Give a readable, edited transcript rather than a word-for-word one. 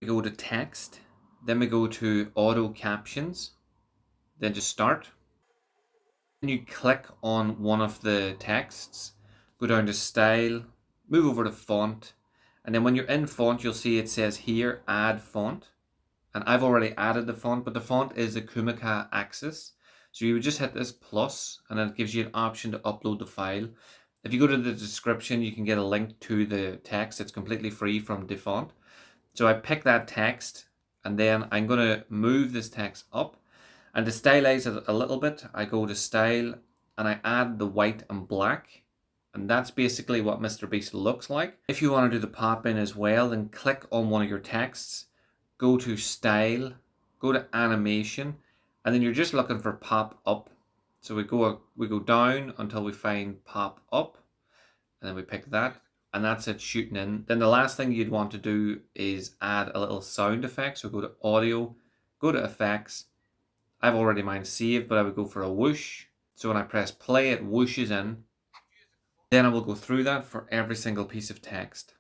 We go to text, then we go to auto captions, then to start. Then you click on one of the texts, go down to style, move over to font, and then when you're in font, you'll see it says here, add font. And I've already added the font, but the font is the Kumaka Axis. So you would just hit this plus, and then it gives you an option to upload the file. If you go to the description, you can get a link to the text. It's completely free from DeFont. So I pick that text, and then I'm going to move this text up. And to stylize it a little bit, I go to style, and I add the white and black. And that's basically what Mr. Beast looks like. If you want to do the pop in as well, then click on one of your texts, go to style, go to animation, and then you're just looking for pop up. So we go down until we find pop up, and then we pick that, and that's it shooting in. Then the last thing you'd want to do is add a little sound effect. So go to audio, go to effects. I've already mine saved, but I would go for a whoosh. So when I press play, it whooshes in. Then I will go through that for every single piece of text.